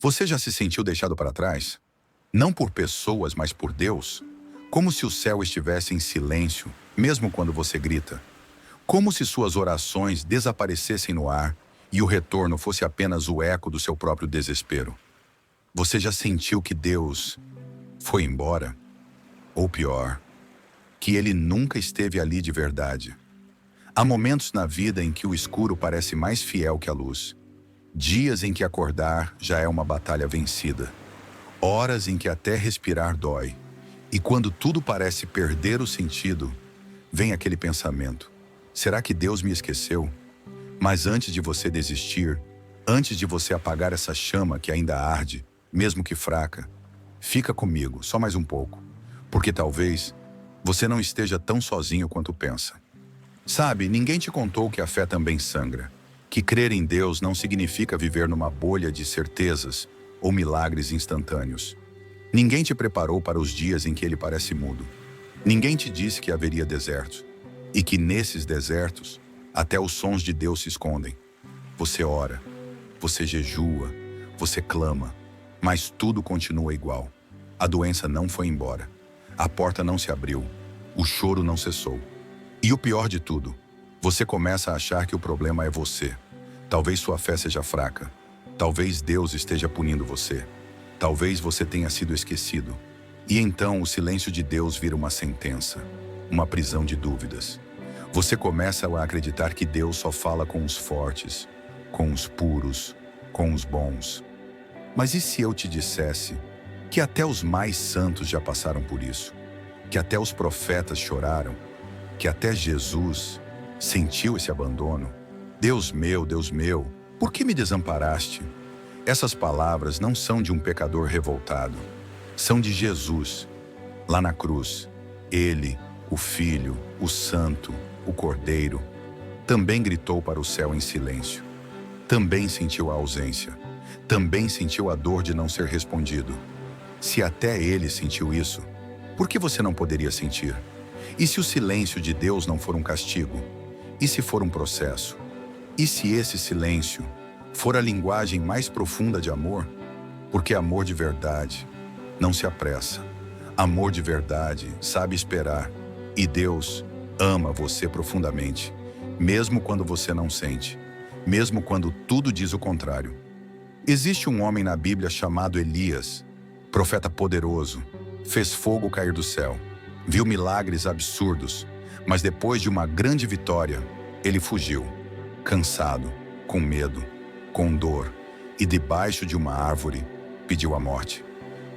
Você já se sentiu deixado para trás? Não por pessoas, mas por Deus? Como se o céu estivesse em silêncio, mesmo quando você grita. Como se suas orações desaparecessem no ar e o retorno fosse apenas o eco do seu próprio desespero. Você já sentiu que Deus foi embora? Ou pior, que ele nunca esteve ali de verdade? Há momentos na vida em que o escuro parece mais fiel que a luz. Dias em que acordar já é uma batalha vencida. Horas em que até respirar dói. E quando tudo parece perder o sentido, vem aquele pensamento: será que Deus me esqueceu? Mas antes de você desistir, antes de você apagar essa chama que ainda arde, mesmo que fraca, fica comigo, só mais um pouco. Porque talvez você não esteja tão sozinho quanto pensa. Sabe, ninguém te contou que a fé também sangra. Que crer em Deus não significa viver numa bolha de certezas ou milagres instantâneos. Ninguém te preparou para os dias em que ele parece mudo. Ninguém te disse que haveria desertos. E que nesses desertos, até os sons de Deus se escondem. Você ora, você jejua, você clama, mas tudo continua igual. A doença não foi embora. A porta não se abriu. O choro não cessou. E o pior de tudo, você começa a achar que o problema é você. Talvez sua fé seja fraca. Talvez Deus esteja punindo você. Talvez você tenha sido esquecido. E então o silêncio de Deus vira uma sentença, uma prisão de dúvidas. Você começa a acreditar que Deus só fala com os fortes, com os puros, com os bons. Mas e se eu te dissesse que até os mais santos já passaram por isso? Que até os profetas choraram? Que até Jesus sentiu esse abandono? Deus meu, por que me desamparaste? Essas palavras não são de um pecador revoltado. São de Jesus, lá na cruz. Ele, o Filho, o Santo, o Cordeiro, também gritou para o céu em silêncio. Também sentiu a ausência. Também sentiu a dor de não ser respondido. Se até ele sentiu isso, por que você não poderia sentir? E se o silêncio de Deus não for um castigo? E se for um processo? E se esse silêncio for a linguagem mais profunda de amor? Porque amor de verdade não se apressa. Amor de verdade sabe esperar. E Deus ama você profundamente, mesmo quando você não sente, mesmo quando tudo diz o contrário. Existe um homem na Bíblia chamado Elias, profeta poderoso, fez fogo cair do céu. Viu milagres absurdos, mas depois de uma grande vitória, ele fugiu, cansado, com medo, com dor, e debaixo de uma árvore, pediu a morte.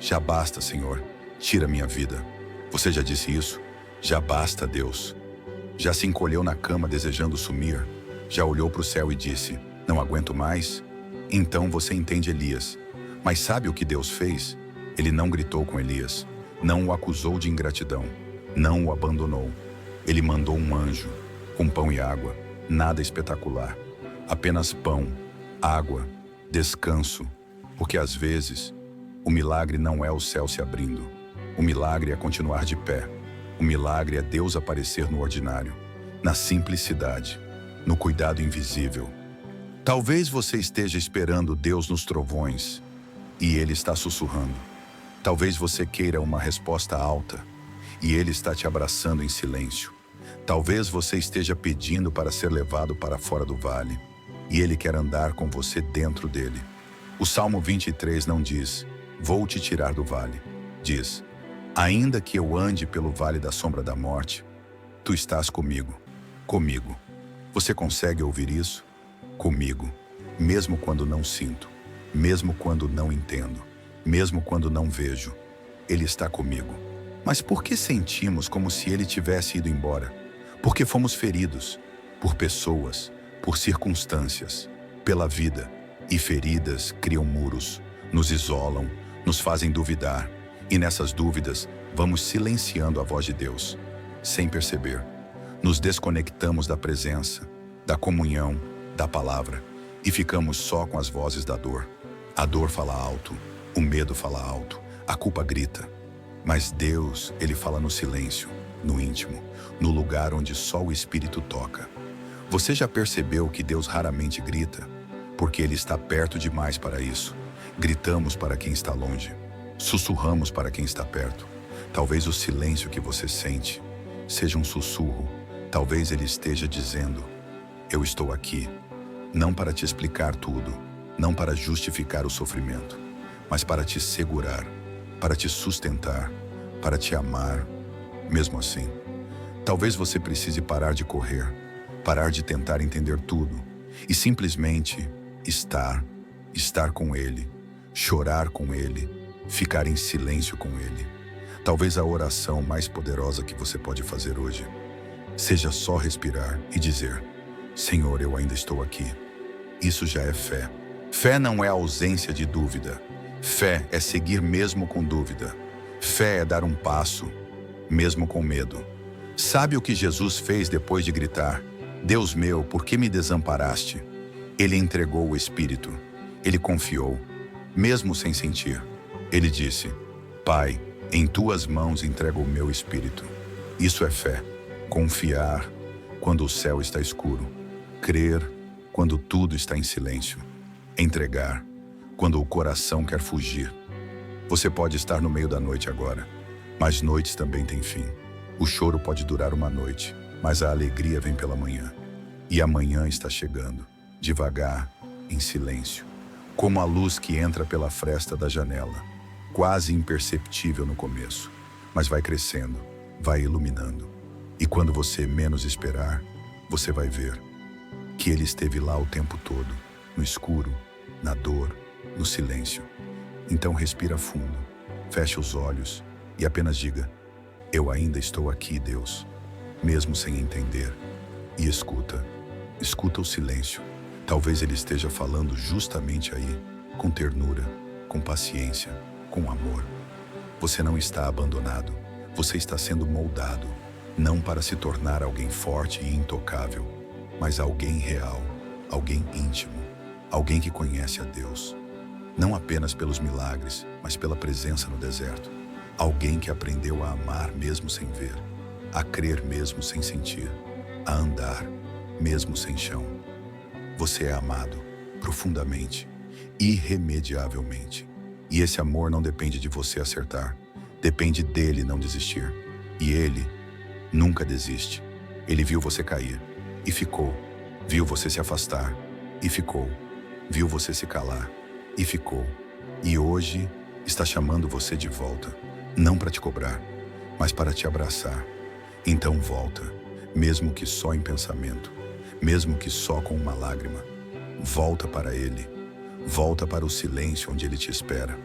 Já basta, Senhor, tira minha vida. Você já disse isso? Já basta, Deus. Já se encolheu na cama desejando sumir? Já olhou para o céu e disse: não aguento mais? Então você entende Elias. Mas sabe o que Deus fez? Ele não gritou com Elias. Não o acusou de ingratidão, não o abandonou. Ele mandou um anjo, com pão e água, nada espetacular. Apenas pão, água, descanso, porque às vezes o milagre não é o céu se abrindo. O milagre é continuar de pé. O milagre é Deus aparecer no ordinário, na simplicidade, no cuidado invisível. Talvez você esteja esperando Deus nos trovões e Ele está sussurrando. Talvez você queira uma resposta alta e Ele está te abraçando em silêncio. Talvez você esteja pedindo para ser levado para fora do vale e Ele quer andar com você dentro dele. O Salmo 23 não diz: vou te tirar do vale. Diz: ainda que eu ande pelo vale da sombra da morte, tu estás comigo. Comigo. Você consegue ouvir isso? Comigo. Mesmo quando não sinto. Mesmo quando não entendo. Mesmo quando não vejo, Ele está comigo. Mas por que sentimos como se Ele tivesse ido embora? Porque fomos feridos por pessoas, por circunstâncias, pela vida. E feridas criam muros, nos isolam, nos fazem duvidar. E nessas dúvidas, vamos silenciando a voz de Deus, sem perceber. Nos desconectamos da presença, da comunhão, da palavra, e ficamos só com as vozes da dor. A dor fala alto. O medo fala alto, a culpa grita. Mas Deus, Ele fala no silêncio, no íntimo, no lugar onde só o Espírito toca. Você já percebeu que Deus raramente grita? Porque Ele está perto demais para isso. Gritamos para quem está longe. Sussurramos para quem está perto. Talvez o silêncio que você sente seja um sussurro. Talvez ele esteja dizendo: eu estou aqui, não para te explicar tudo, não para justificar o sofrimento, mas para te segurar, para te sustentar, para te amar, mesmo assim. Talvez você precise parar de correr, parar de tentar entender tudo e simplesmente estar com ele, chorar com ele, ficar em silêncio com ele. Talvez a oração mais poderosa que você pode fazer hoje seja só respirar e dizer: Senhor, eu ainda estou aqui. Isso já é fé. Fé não é ausência de dúvida. Fé é seguir mesmo com dúvida. Fé é dar um passo, mesmo com medo. Sabe o que Jesus fez depois de gritar: Deus meu, por que me desamparaste? Ele entregou o Espírito. Ele confiou, mesmo sem sentir. Ele disse: Pai, em tuas mãos entrego o meu Espírito. Isso é fé. Confiar quando o céu está escuro. Crer quando tudo está em silêncio. Entregar quando o coração quer fugir. Você pode estar no meio da noite agora, mas noites também têm fim. O choro pode durar uma noite, mas a alegria vem pela manhã. E a manhã está chegando, devagar, em silêncio, como a luz que entra pela fresta da janela, quase imperceptível no começo, mas vai crescendo, vai iluminando. E quando você menos esperar, você vai ver que ele esteve lá o tempo todo, no escuro, na dor, no silêncio. Então respira fundo, feche os olhos e apenas diga: eu ainda estou aqui, Deus, mesmo sem entender. E escuta o silêncio. Talvez ele esteja falando justamente aí, com ternura, com paciência, com amor. Você não está abandonado, você está sendo moldado, não para se tornar alguém forte e intocável, mas alguém real, alguém íntimo, alguém que conhece a Deus. Não apenas pelos milagres, mas pela presença no deserto. Alguém que aprendeu a amar mesmo sem ver, a crer mesmo sem sentir, a andar mesmo sem chão. Você é amado profundamente, irremediavelmente. E esse amor não depende de você acertar, depende dele não desistir. E ele nunca desiste. Ele viu você cair e ficou, viu você se afastar e ficou, viu você se calar e ficou. E hoje está chamando você de volta, não para te cobrar, mas para te abraçar. Então volta, mesmo que só em pensamento, mesmo que só com uma lágrima. Volta para ele, volta para o silêncio onde ele te espera,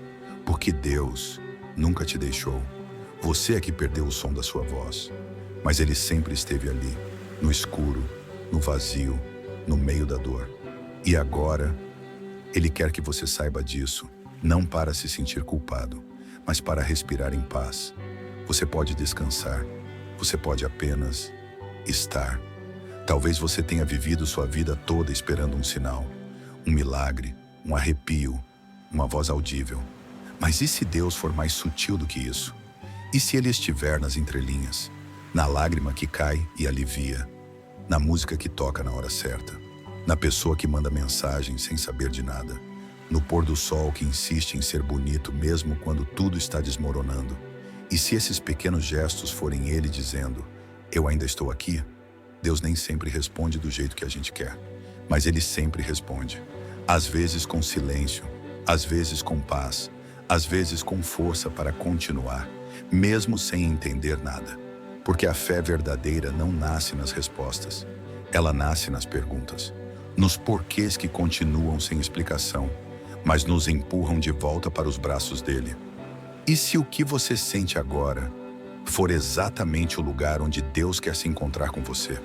porque Deus nunca te deixou. Você é que perdeu o som da sua voz, mas ele sempre esteve ali, no escuro, no vazio, no meio da dor. E agora, ele quer que você saiba disso, não para se sentir culpado, mas para respirar em paz. Você pode descansar, você pode apenas estar. Talvez você tenha vivido sua vida toda esperando um sinal, um milagre, um arrepio, uma voz audível. Mas e se Deus for mais sutil do que isso? E se ele estiver nas entrelinhas, na lágrima que cai e alivia, na música que toca na hora certa, na pessoa que manda mensagem sem saber de nada, no pôr do sol que insiste em ser bonito mesmo quando tudo está desmoronando? E se esses pequenos gestos forem ele dizendo: eu ainda estou aqui? Deus nem sempre responde do jeito que a gente quer, mas ele sempre responde. Às vezes com silêncio, às vezes com paz, às vezes com força para continuar, mesmo sem entender nada. Porque a fé verdadeira não nasce nas respostas, ela nasce nas perguntas, nos porquês que continuam sem explicação, mas nos empurram de volta para os braços dele. E se o que você sente agora for exatamente o lugar onde Deus quer se encontrar com você?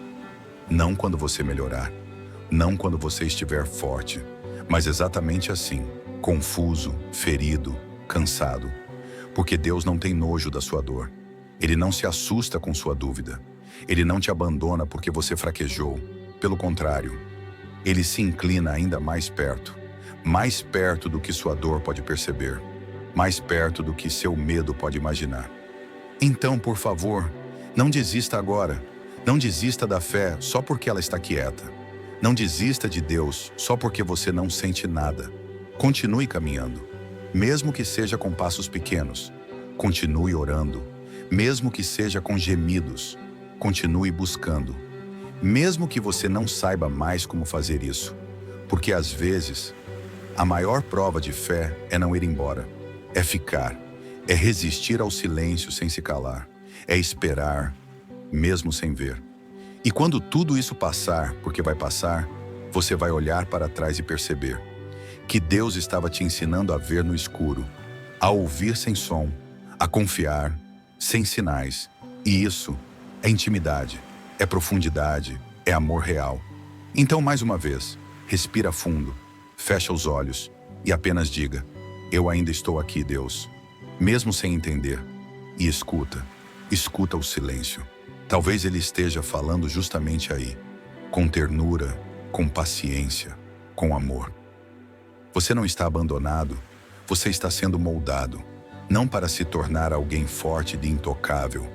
Não quando você melhorar, não quando você estiver forte, mas exatamente assim, confuso, ferido, cansado. Porque Deus não tem nojo da sua dor. Ele não se assusta com sua dúvida. Ele não te abandona porque você fraquejou. Pelo contrário, ele se inclina ainda mais perto do que sua dor pode perceber, mais perto do que seu medo pode imaginar. Então, por favor, não desista agora. Não desista da fé só porque ela está quieta. Não desista de Deus só porque você não sente nada. Continue caminhando. mesmo que seja com passos pequenos. Continue orando, mesmo que seja com gemidos. Continue buscando, mesmo que você não saiba mais como fazer isso. Porque às vezes, a maior prova de fé é não ir embora, é ficar, é resistir ao silêncio sem se calar, é esperar, mesmo sem ver. E quando tudo isso passar, porque vai passar, você vai olhar para trás e perceber que Deus estava te ensinando a ver no escuro, a ouvir sem som, a confiar sem sinais. E isso é intimidade, é profundidade, é amor real. Então, mais uma vez, respira fundo, fecha os olhos e apenas diga: eu ainda estou aqui, Deus, mesmo sem entender. E escuta o silêncio. Talvez ele esteja falando justamente aí, com ternura, com paciência, com amor. Você não está abandonado, você está sendo moldado, não para se tornar alguém forte e intocável,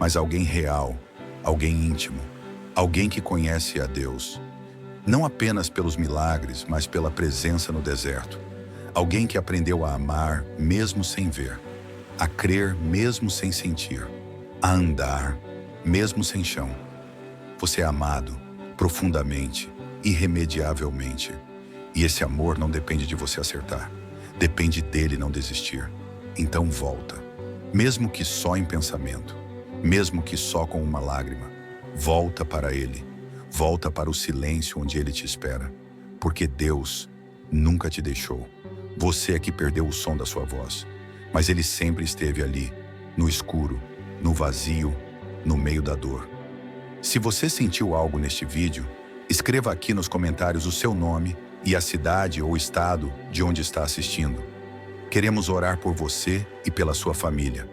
mas alguém real, alguém íntimo, alguém que conhece a Deus. Não apenas pelos milagres, mas pela presença no deserto. Alguém que aprendeu a amar mesmo sem ver, a crer mesmo sem sentir, a andar mesmo sem chão. Você é amado profundamente, irremediavelmente. E esse amor não depende de você acertar, depende dele não desistir. Então volta, mesmo que só em pensamento, mesmo que só com uma lágrima. Volta para ele, volta para o silêncio onde ele te espera, porque Deus nunca te deixou. Você é que perdeu o som da sua voz, mas ele sempre esteve ali, no escuro, no vazio, no meio da dor. Se você sentiu algo neste vídeo, escreva aqui nos comentários o seu nome e a cidade ou estado de onde está assistindo. Queremos orar por você e pela sua família.